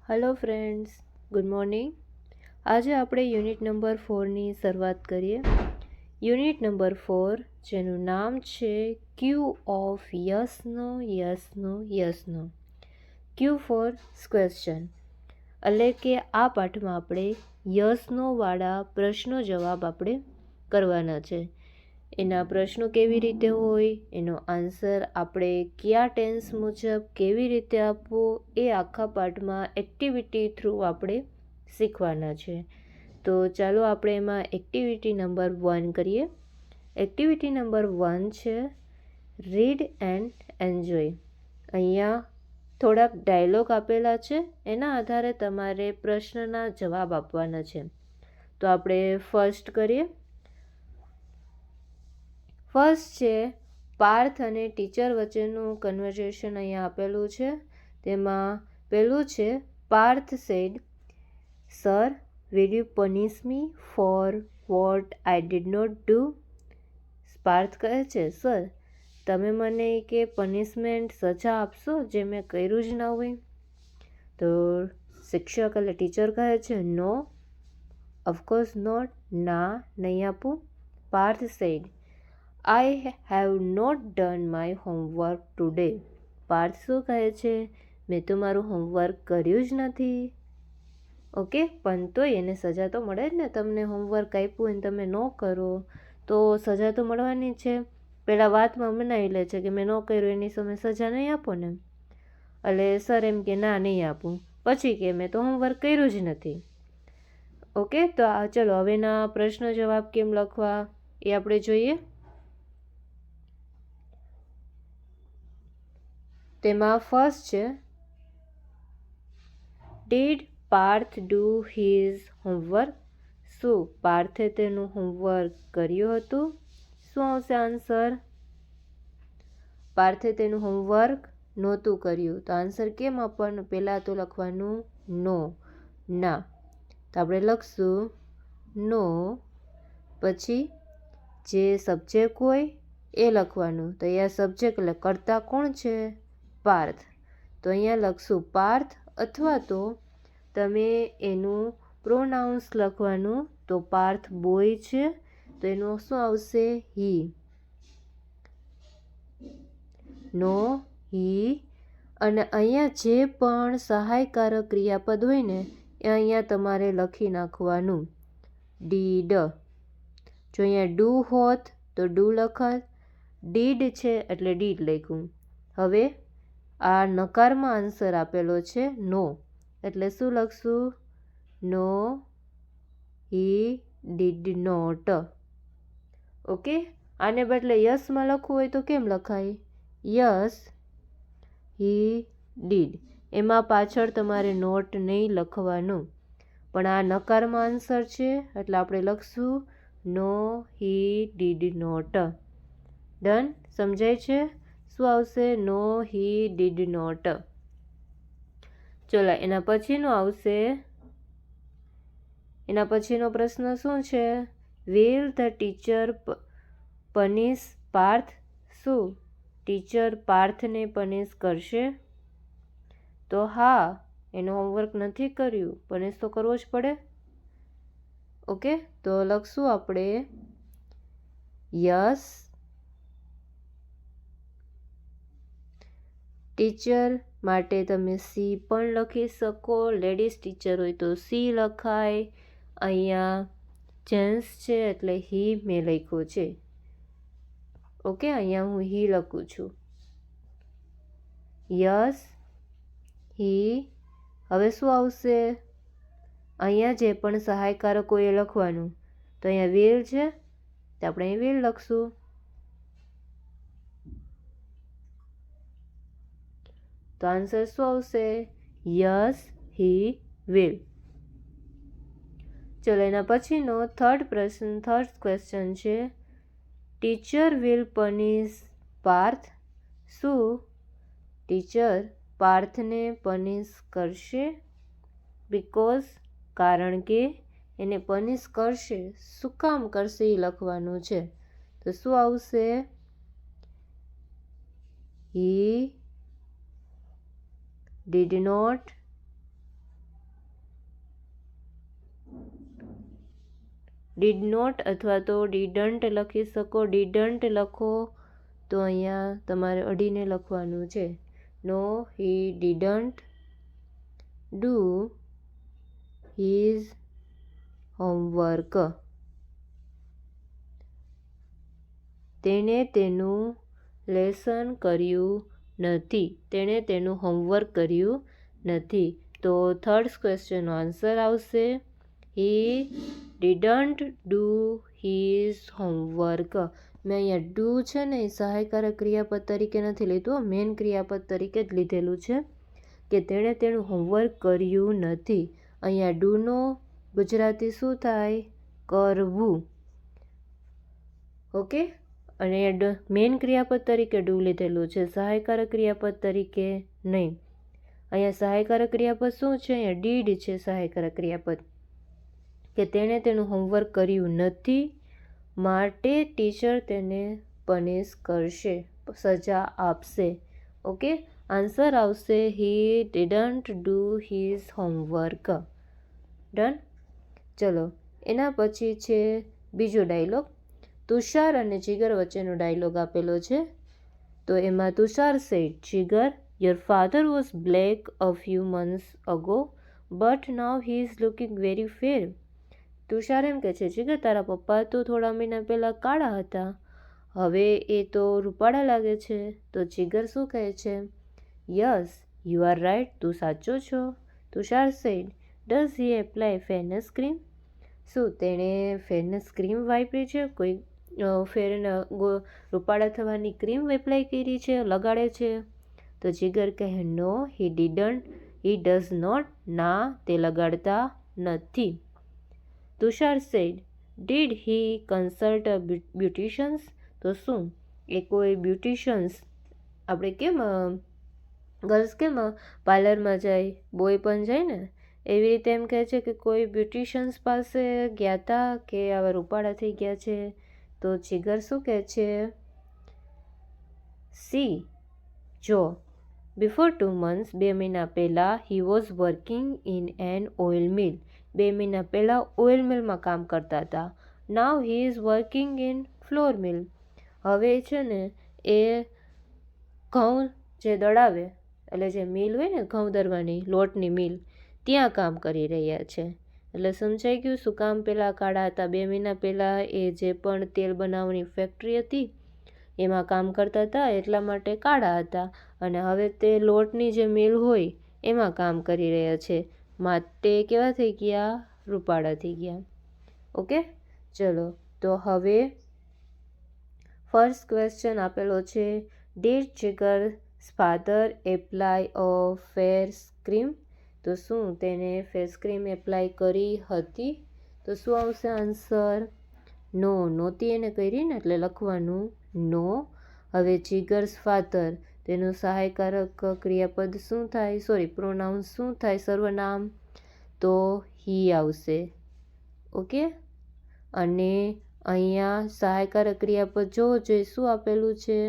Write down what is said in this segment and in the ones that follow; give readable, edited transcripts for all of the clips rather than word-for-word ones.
Hello friends, good morning. આજે આપણે unit number 4ની શરૂઆત કરીએ. યુનિટ નંબર 4 જેનું નામ છે ક્યુ ઓફ યસનો યસનો યસનો. ક્યુ ફોર ક્વેશ્ચન, એટલે કે આ પાઠમાં આપણે યસનો વાળા પ્રશ્નો જવાબ આપણે કરવાના છે. એના પ્રશ્નો કેવી રીતે હોય, એનો આન્સર આપણે કયા ટેન્સ મુજબ કેવી રીતે આપવો, એ આખા પાઠમાં એક્ટિવિટી થ્રુ આપણે શીખવાના છે. તો ચાલો આપણે એમાં એક્ટિવિટી નંબર 1 કરીએ. એક્ટિવિટી નંબર 1 છે રીડ એન્ડ એન્જોય. અહીંયા થોડાક ડાયલોગ આપેલા છે, એના આધારે તમારે પ્રશ્નના જવાબ આપવાના છે. તો આપણે ફર્સ્ટ કરીએ. ફર્સ્ટ છે પાર્થ અને ટીચર વચ્ચેનું કન્વર્ઝેશન અહીંયા આપેલું છે. તેમાં પહેલું છે Parth said, sir will you punish me for what I did not do. Parth કહે છે, સર તમે મને કે પનિશમેન્ટ સજા આપશો જે મેં કર્યું જ ના હોય. તો શિક્ષક એટલે ટીચર કહે છે, નો ઓફકોર્સ નોટ, ના નહીં આપું. Parth said, I have not done my homework today. Parth શું કહે છે, મેં તો મારું હોમવર્ક કર્યું જ નથી. ઓકે, પણ તોય એને સજા તો મળે જ ને. તમને હોમવર્ક આપ્યું અને તમે ન કરો તો સજા તો મળવાની જ છે. પહેલાં વાતમાં મનાવી લે છે કે મેં ન કર્યું, એની સામે સજા નહીં આપો ને. એટલે સર એમ કે ના નહીં આપું, પછી કે મેં તો હોમવર્ક કર્યું જ નથી. ઓકે, તો ચલો હવેના પ્રશ્ન જવાબ કેમ લખવા એ આપણે જોઈએ. તેમાં ફર્સ્ટ છે did Parth do his homework. શું પાર્થે તેનું હોમવર્ક કર્યું હતું? શું આવશે આન્સર? પાર્થે તેનું હોમવર્ક નહોતું કર્યું. તો આન્સર કેમ આપવાનું? પહેલાં તો લખવાનું નો, ના. તો આપણે લખશું નો, પછી જે સબ્જેક્ટ હોય એ લખવાનું. તો અહીંયા સબ્જેક્ટ એટલે કર્તા કોણ છે? પાર્થ. તો અહીંયા લખશું પાર્થ, અથવા તો તમે એનું પ્રોનાઉન્સ લખવાનું. તો પાર્થ બોય છે તો એનું શું આવશે? હી. નો, હી. અને અહીંયા જે પણ સહાયકારક ક્રિયાપદ હોય ને એ અહીંયા તમારે લખી નાખવાનું. ડીડ. જો અહીંયા ડુ હોત તો ડુ લખત, ડીડ છે એટલે ડીડ લખ્યું. હવે આ નકારમાં આન્સર આપેલો છે નો, એટલે શું લખશું? No, he did not. Okay, આને બદલે યસમાં લખવું હોય તો કેમ લખાય? Yes he did. એમાં પાછળ તમારે નોટ નહીં લખવાનું, પણ આ નકારમાં આન્સર છે એટલે આપણે લખશું no, he did not. Done? સમજાય છે? શું આવશે? No, he did not. ચલો એના પછીનો આવશે. એના પછીનો પ્રશ્ન શું છે? Will the teacher punish Parth. શું ટીચર પાર્થને પનિશ કરશે? તો હા, એનું હોમવર્ક નથી કર્યું, પનિશ તો કરવો જ પડે. ઓકે, તો લખશું આપણે યસ. ટીચર માટે તમે સી પણ લખી શકો. લેડીઝ ટીચર હોય તો સી લખાય. અહીંયા જેન્ટ્સ છે એટલે હી મેં લખ્યું છે. ઓકે, અહીંયા હું હી લખું છું. Yes he. હવે શું આવશે? અહીંયા જે પણ સહાયકારક હોય એ લખવાનું. તો અહીંયા વિલ છે તો આપણે અહીં વિલ લખશું. તો આન્સર શું આવશે? Yes he will. ચલો એના પછીનો થર્ડ ક્વેશ્ચન છે ટીચર વિલ પનિશ પાર્થ. શું ટીચર પાર્થને પનિશ કરશે? બિકોઝ, કારણ કે એને પનિશ કરશે. શું કામ કરશે એ લખવાનું છે. તો શું આવશે? He did not did not અથવા તો ડીડન્ટ લખી શકો. ડીડન્ટ લખો તો અહીંયા તમારે અડીને લખવાનું છે. No he didn't do his homework. તેણે તેનું લેસન કર્યું નથી. તેણે તેનું હોમવર્ક કર્યું નથી. તો થર્ડ ક્વેશ્ચનનો આન્સર આવશે હી ડીડન્ટ ડુ હિઝ હોમવર્ક. મેં અહીંયા ડુ છે ને એ સહાયકારક ક્રિયાપદ તરીકે નથી લીધું, મેન ક્રિયાપદ તરીકે જ લીધેલું છે કે તેણે તેનું હોમવર્ક કર્યું નથી. અહીંયા ડુનો ગુજરાતી શું થાય? કરવું. ઓકે, અને મેન ક્રિયાપદ તરીકે ડુ લીધેલું છે, સહાયકારક ક્રિયાપદ તરીકે નહીં. અહીંયા સહાયકારક ક્રિયાપદ શું છે? અહીંયા ડીડ છે સહાયકારક ક્રિયાપદ, કે તેણે તેનું હોમવર્ક કર્યું નથી માટે ટીચર તેને પનિશ કરશે, સજા આપશે. ઓકે, આન્સર આવશે હી didn't do his homework. Done. ચલો, એના પછી છે બીજો ડાયલોગ. તુષાર અને જીગર વચ્ચેનો ડાયલોગ આપેલો છે. તો એમાં Tushar said, Jigar, your father was black a few months ago but now he is looking very fair. Tushar એમ કહે છે, જીગર તારા પપ્પા તો થોડા મહિના પહેલાં કાળા હતા, હવે એ તો રૂપાળા લાગે છે. તો જીગર શું કહે છે? યસ યુ આર રાઇટ, તું સાચો છો. Tushar said, does he apply fairness cream. શું તેણે ફેરનેસ ક્રીમ વાપરી છે? કોઈ રૂપાળા થવાની ક્રીમ એપ્લાય કરી છે, લગાડે છે? તો જીગર કહે no he didn't, he does not. ના, તે લગાડતા નથી. Tushar said, did he consult a beauticians. તો શું એ કોઈ બ્યુટિશિયન્સ, આપણે કેમ ગર્લ્સ કેમ પાર્લરમાં જાય, બોય પણ જાય ને, એવી રીતે એમ કહે છે કે કોઈ બ્યુટિશિયન્સ પાસે ગયા હતા કે આવા રૂપાળા થઈ ગયા છે. તો જીગર શું કહે છે? સી, જો, બિફોર 2 months, 2 મહિના પહેલાં, he was working in an oil mill. 2 મહિના પહેલાં ઓઇલ મિલમાં કામ કરતા હતા. Now he is working in flour mill. હવે છે ને એ ઘઉં જે દળાવે, એટલે જે મિલ હોય ને ઘઉં દળવાની, લોટની મિલ, ત્યાં કામ કરી રહ્યા છે. એટલે સમજાઈ ગયું શું કામ પહેલાં કાળા હતા? 2 મહિના પહેલાં એ જે પણ તેલ બનાવવાની ફેક્ટરી હતી એમાં કામ કરતા હતા, એટલા માટે કાળા હતા. અને હવે તે લોટની જે મિલ હોય એમાં કામ કરી રહ્યા છે, માટે કેવા થઈ ગયા? રૂપાળા થઈ ગયા. ઓકે, ચલો, તો હવે ફર્સ્ટ ક્વેશ્ચન આપેલો છે, did Jigar's father apply a face cream. તો શું તેને ફેસ ક્રીમ એપ્લાય કરી હતી? તો શું આવશે આન્સર? નો, નહોતી એને કરી ને એટલે લખવાનું નો. હવે જીગર્સ ફાધર, તેનું સહાયકારક ક્રિયાપદ શું થાય? પ્રોનાઉન શું થાય? સર્વનામ. તો હી આવશે. ઓકે, અને અહીંયા સહાયકારક ક્રિયાપદ જોઈએ શું આપેલું છે?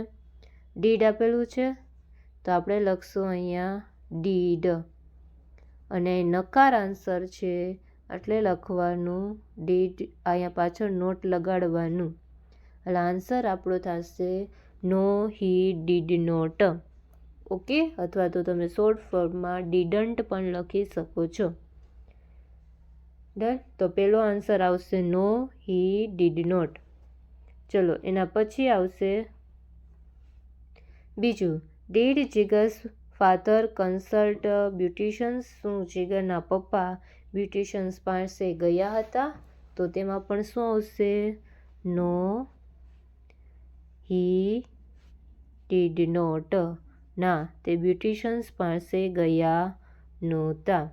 ડીડ આપેલું છે, તો આપણે લખશું અહીંયા ડીડ. અને નકાર આન્સર છે એટલે લખવાનું ડીડ, અહીંયા પાછળ નોટ લગાડવાનું. એટલે આન્સર આપણો થશે નો હી ડીડ નોટ. ઓકે, અથવા તો તમે શોર્ટ ફોર્મમાં ડીડન્ટ પણ લખી શકો છો. ડન. તો પહેલો આન્સર આવશે નો હી ડીડ નોટ. ચલો, એના પછી આવશે બીજું, ડીડ જીગર્સ ફાધર કન્સલ્ટ બ્યુટિશિયન્સ. શું જીગરના પપ્પા બ્યુટિશિયન્સ પાસે ગયા હતા? તો તેમાં પણ શું આવશે? No he did not. ના, તે બ્યુટિશિયન્સ પાસે ગયા નહોતા.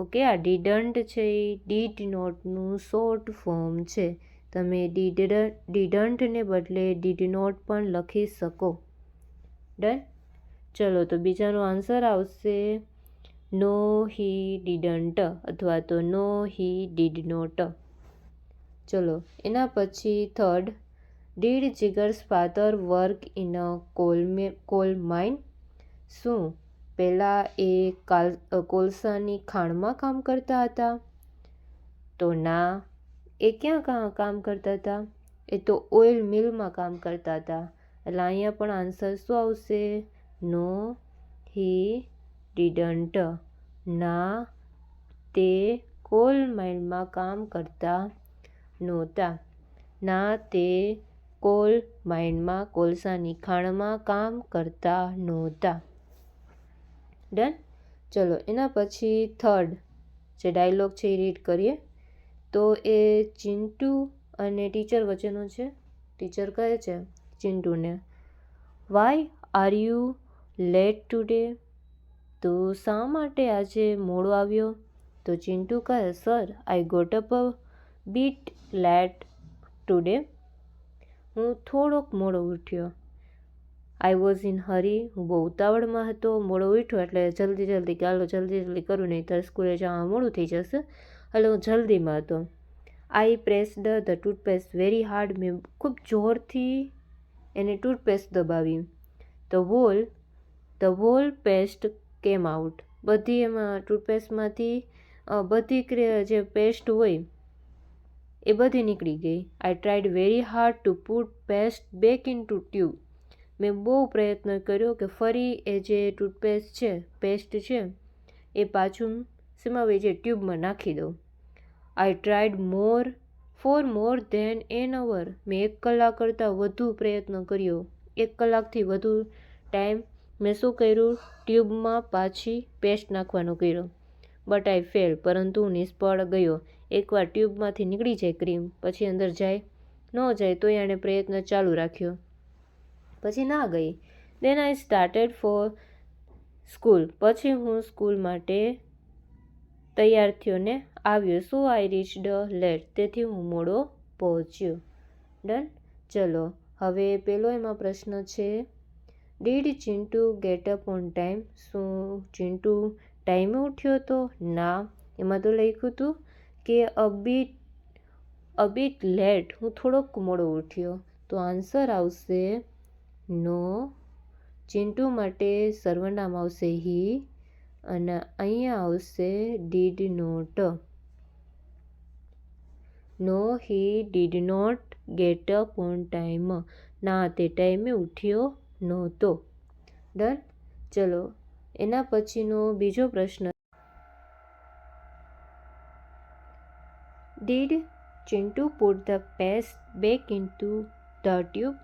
ઓકે, આ ડીડન્ટ છે એ ડીડ નોટનું શોર્ટ ફોર્મ છે. તમે ડીડન્ટને બદલે ડીડ નોટ પણ લખી શકો. ડન. ચલો, તો બીજાનો આન્સર આવશે નો હી ડીડન્ટ અથવા તો નો હી ડીડ નોટ. ચલો, એના પછી third, did Jigar's father work in a coal mine. શું પહેલાં એ કોલસાની ખાણમાં કામ કરતા હતા? તો ના, એ ક્યાં કામ કરતા હતા? એ તો ઓઇલ મિલમાં કામ કરતા હતા. એટલે અહીંયા પણ આન્સર શું આવશે? No he didn't. ના, તે કોલ માઇનમાં કામ કરતા નહોતા. ના, તે કોલ માઇનમાં કોલસાની ખાણમાં કામ કરતા નહોતા. ડન. ચલો એના પછી થર્ડ જે ડાયલોગ છે એ રીડ કરીએ. તો એ ચિંટુ અને ટીચર વચ્ચેનો છે. ટીચર કહે છે ચિંટુને, why are you late today? તો શા માટે આજે મોડો આવ્યો? તો ચિંટુ કહે, sir, I got up a bit late today. હું થોડોક મોડો ઉઠ્યો. I was in hurry. હું બહુ ઉતાવળમાં હતો. મોડો ઉઠ્યો એટલે જલ્દી કે હાલો જલ્દી કરું, નહીં તો સ્કૂલે જવામાં મોડું થઈ જશે. એટલે હું જલ્દીમાં હતો. I pressed the toothpaste very hard. મેં ખૂબ જોરથી એને ટૂથપેસ્ટ દબાવી. The whole paste came out. બધી એમાં ટૂથપેસ્ટમાંથી બધી જે પેસ્ટ હોય એ બધી નીકળી ગઈ. I tried very hard to put paste back into tube. મેં બહુ પ્રયત્ન કર્યો કે ફરી એ જે પેસ્ટ છે એ પાછું શેમાં જે ટ્યુબમાં નાખી દઉં. I tried for more than an hour. મેં 1 કલાક કરતાં વધુ પ્રયત્ન કર્યો. 1 કલાકથી વધુ ટાઈમ મેં શું કર્યું? ટ્યુબમાં પાછી પેસ્ટ નાખવાનો કર્યો. But I fail. પરંતુ હું નિષ્ફળ ગયો. એકવાર ટ્યુબમાંથી નીકળી જાય ક્રીમ, પછી અંદર જાય ન જાય તો એણે પ્રયત્ન ચાલુ રાખ્યો. પછી ના ગઈ. દેન આઈ સ્ટાર્ટેડ ફોર સ્કૂલ. પછી હું સ્કૂલ માટે તૈયાર થયો ને આવ્યો. સો આઈ રીચ્ડ લેટ. તેથી હું મોડો પહોંચ્યો. ડન. ચલો હવે પેલો એમાં પ્રશ્ન છે, did Chintu gate up on time? શું ચિંટુ ટાઈમે ઉઠ્યો હતો? ના. એમાં તો લખ્યું હતું કે અ બીટ લેટ. હું થોડોક મોડો ઉઠ્યો. તો આન્સર આવશે નો. ચિંટુ માટે સર્વનામ આવશે હી અને અહીંયા આવશે did not. No, he did not get up on time. ના, તે ટાઈમે ઉઠ્યો નહોતો. ડન. ચલો એના પછીનો બીજો પ્રશ્ન, did Chintu put the paste back into the tube?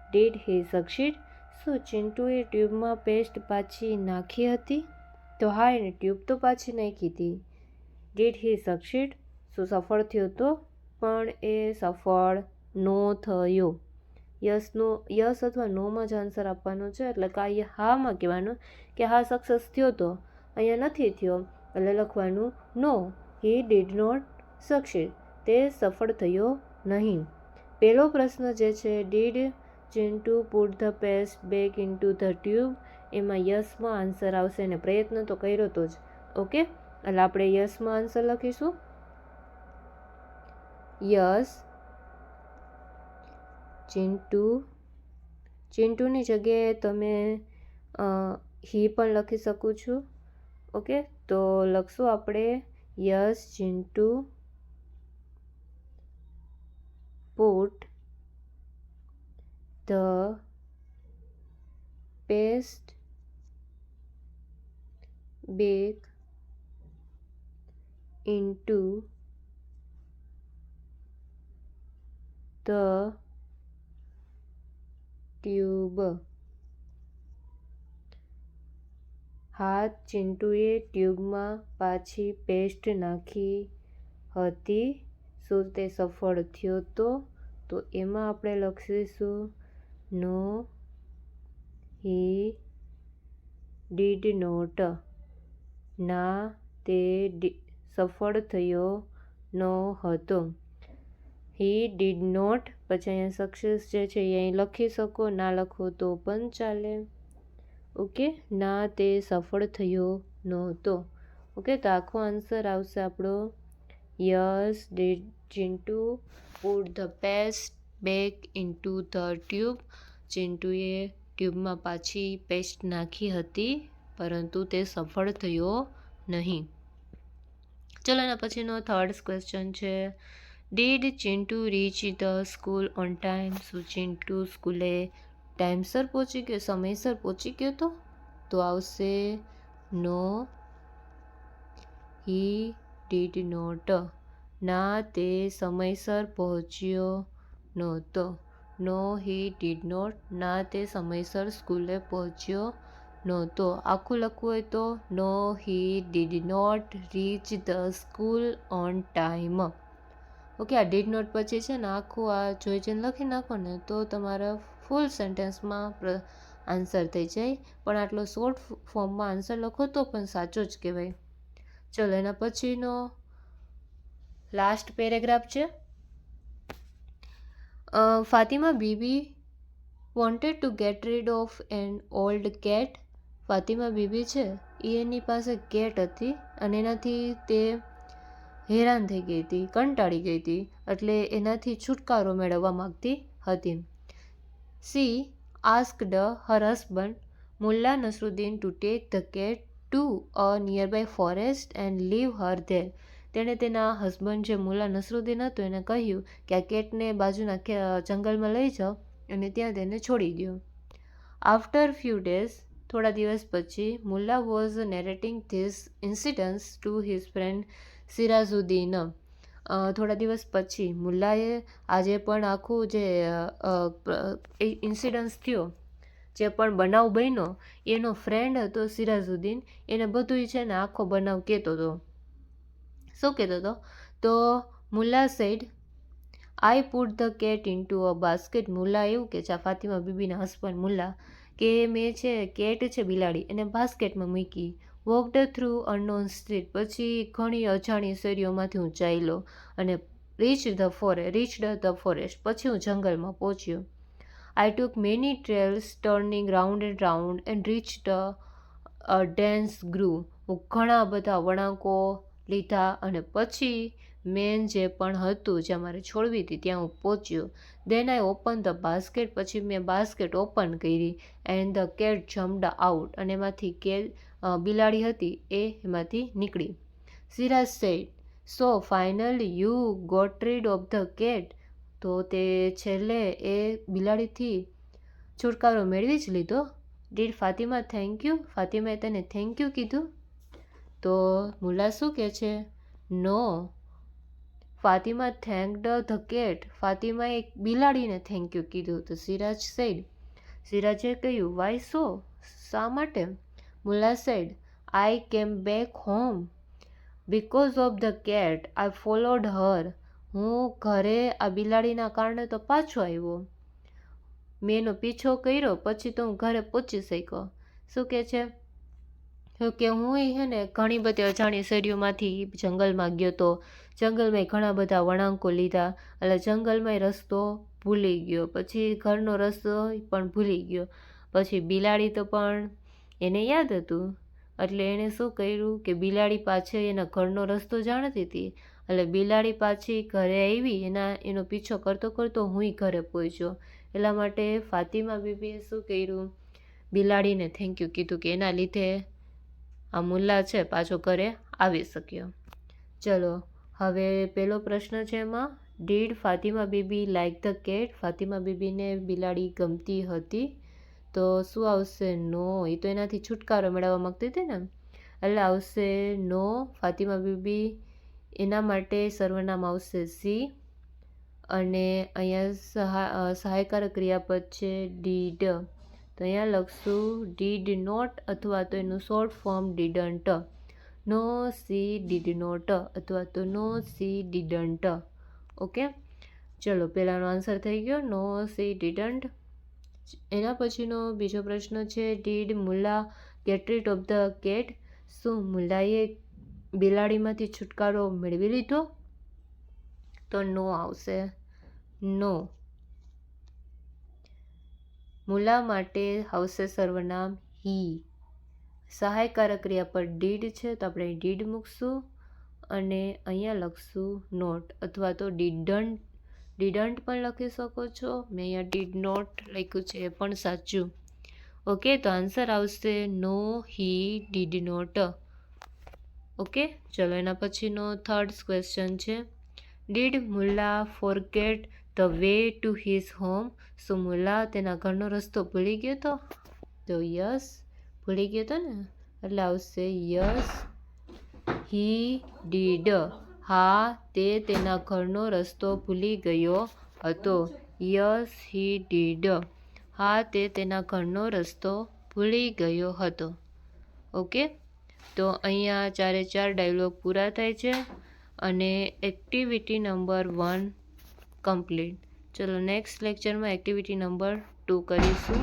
Did he succeed? શું ચિંટુએ ટ્યુબમાં પેસ્ટ પાછી નાખી હતી? તો હા, એને ટ્યુબ તો પાછી નાખી હતી. Did he succeed? શું સફળ થયો તો? પણ એ સફળ નો થયો. યસ અથવા નોમાં જ આન્સર આપવાનો છે. એટલે કે હામાં કહેવાનું કે હા સક્સેસ થયો તો. અહીંયા નથી થયો એટલે લખવાનું નો, હી ડીડ નોટ સક્સીડ. તે સફળ થયો નહીં. પહેલો પ્રશ્ન જે છે, did Chintu put the paste back into the tube? એમાં યસમાં આન્સર આવશે અને પ્રયત્ન તો કર્યો તો જ. ઓકે, એટલે આપણે યસમાં આન્સર લખીશું. યસ, ચિંટુની જગ્યાએ તમે હી પણ લખી શકું છું. ઓકે, તો લખશું આપણે yes Chintu put the paste back into the tube. હા, ચિંટુએ ટ્યુબમાં પાછી પેસ્ટ નાખી હતી. શું તે સફળ થયો તો? તો એમાં આપણે લખીશું નો, હી ડીડ નોટ. ના, તે સફળ થયો ન હતો. હી ડીડ નોટ, પછી અહીંયા સક્સેસ જે છે એ અહીં લખી શકો, ના લખો તો પણ ચાલે. ઓકે, ના તે સફળ થયો નહોતો. ઓકે, તો આખો આન્સર આવશે આપણો yes did Chintu put the paste back into the tube? ચિંટુએ ટ્યુબમાં પાછી પેસ્ટ નાખી હતી પરંતુ તે સફળ થયો નહીં. ચલો એના પછીનો થર્ડ ક્વેશ્ચન છે, did Chintu rich the school on time? શું ચિંટુ સ્કૂલે ટાઈમસર પહોંચી ગયો, સમયસર પહોંચી ગયો તો આવશે નો હી ડીડ નોટ. ના, તે સમયસર પહોંચ્યો નહોતો. નો હી ડીડ નોટ. ના, તે સમયસર સ્કૂલે પહોંચ્યો નહોતો. આખું લખવું હોય તો no he did not reach the school on time. Okay, આ ડીડ નોટ પછી છે ને આખું આ જોઈ લખી નાખો ને તો તમારા ફૂલ સેન્ટેન્સમાં આન્સર થઈ જાય. પણ આટલો શોર્ટ ફોર્મમાં આન્સર લખો તો પણ સાચો જ કહેવાય. ચલો, એના પછીનો લાસ્ટ પેરેગ્રાફ છે. Fatima Bibi wanted to get rid of an old cat. Fatima Bibi છે એની પાસે કેટ હતી અને એનાથી તે હેરાન થઈ ગઈ હતી, કંટાળી ગઈ હતી, એટલે એનાથી છુટકારો મેળવવા માગતી હતી. She asked her husband Mulla Nasruddin to take the cat to a nearby forest and leave her there. તેણે તેના હસબન્ડ જે મુલ્લા નસરુદ્દીન હતો એને કહ્યું કે આ કેટને બાજુના જંગલમાં લઈ જાઓ અને ત્યાં તેને છોડી દો. આફ્ટર ફ્યુ ડેઝ, થોડા દિવસ પછી, Mulla was narrating this incidents to his friend Sirajuddin. થોડા દિવસ પછી મુલ્લાએ આજે પણ આખું જે ઇન્સિડન્ટ્સ થયો, જે પણ બનાવ બન્યો, એનો ફ્રેન્ડ હતો સિરાજુદ્દીન, એને બધું છે ને આખો બનાવ કહેતો હતો. શું કહેતો હતો? તો Mulla said I put the cat into a basket. Mulla એવું કે છે, ફાતિમા બીબીના હસબન્ડ મુલ્લા, કે મેં છે કેટ છે બિલાડી એને બાસ્કેટમાં મૂકી. Walked through unknown street. પછી ઘણી અજાણી શેરીઓમાંથી હું ચાલ્યો અને રીચડ ધ ફોરેસ્ટ. પછી હું જંગલમાં પહોંચ્યો. I took many trails turning round and reached a dense grove. હું ઘણા બધા વળાંકો લીધા અને પછી મેન જે પણ હતું જ્યાં મારે છોડવી હતી ત્યાં હું પહોંચ્યો. Then I open the basket. પછી મેં બાસ્કેટ ઓપન કરી and the cat jumped out. અને એમાંથી બિલાડી હતી એમાંથી નીકળી. Siraj said so finally you got rid of the cat. તો તે છેલ્લે એ બિલાડીથી છુટકારો મેળવી જ લીધો. Did Fatima thank you. ફાતિમાએ તેને થેન્ક યુ કીધું. તો મુલ્લા શું કહે છે? No, Fatima thanked the cat. ફાતિમાએ બિલાડીને થેન્ક યુ કીધું. તો સિરાજે કહ્યું વાય સો? શા માટે? Mulla said I came back home because of the cat. I followed her. હું ઘરે આ બિલાડીના કારણે તો પાછો આવ્યો. મેં એનો પીછો કર્યો પછી તો હું ઘરે પહોંચી શક્યો. શું કહે છે? કે હું છે ને ઘણી બધી અજાણી શેરીઓમાંથી જંગલમાં ગયો હતો. જંગલમાં ઘણા બધા વળાંકો લીધા એટલે જંગલમાં રસ્તો ભૂલી ગયો. પછી ઘરનો રસ્તો પણ ભૂલી ગયો. પછી બિલાડી તો પણ એને યાદ હતું એટલે એણે શું કર્યું કે બિલાડી પાછી એના ઘરનો રસ્તો જાણતી હતી એટલે બિલાડી પાછી ઘરે આવી. એનો પીછો કરતો કરતો હુંય ઘરે પહોંચ્યો. એટલા માટે ફાતિમા બીબીએ શું કર્યું? બિલાડીને થેન્ક યુ કીધું કે એના લીધે આ મુલ્લા છે પાછો ઘરે આવી શક્યો. ચલો, હવે પહેલો પ્રશ્ન છે એમાં did Fatima Bibi like the cat. Fatima બીબીને બિલાડી ગમતી હતી. તો શું આવશે? નો. એ તો એનાથી છુટકારો મેળવવા માગતી હતી ને એટલે આવશે નો. ફાતિમા બીબી એના માટે સર્વનામ આવશે સી. અને અહીંયા સહાયકારક ક્રિયાપદ છે ડીડ. તો અહીંયા લખશું ડીડ નોટ અથવા તો એનું short form didn't. No she did not અથવા તો નો સી ડીડન્ટ. ઓકે, ચલો, પહેલાંનો આન્સર થઈ ગયો નો સી ડીડન્ટ. એના પછીનો બીજો પ્રશ્ન છે did Mulla gate rid of the cat. શું મુલ્લાએ બિલાડીમાંથી છુટકારો મેળવી લીધો? તો નો આવશે. નો. મુલ્લા માટે આવશે સર્વનામ હી. સહાયકારક ક્રિયાપદ ડીડ છે તો આપણે ડીડ મૂકશું અને અહીંયા લખશું નોટ અથવા તો ડીડન્ટ પણ લખી શકો છો. મેં અહીંયા ડીડ નોટ લખ્યું છે એ પણ સાચું. ઓકે, તો આન્સર આવશે no he did not. Okay, ચલો, એના પછીનો થર્ડ ક્વેશ્ચન છે did Mulla forget the way to his home? શું મુલ્લા તેના ઘરનો રસ્તો ભૂલી ગયો હતો? તો યસ, ભૂલી ગયો હતો ને, એટલે આવશે યસ હી ડીડ. હા, તે તેના ઘરનો રસ્તો ભૂલી ગયો હતો. Yes he did. હા, તે તેના ઘરનો રસ્તો ભૂલી ગયો હતો. ઓકે, તો અહીંયા 4 ડાયલોગ પૂરા થાય છે અને એક્ટિવિટી નંબર 1 કમ્પ્લીટ. ચલો નેક્સ્ટ લેક્ચરમાં એક્ટિવિટી નંબર 2 કરીશું.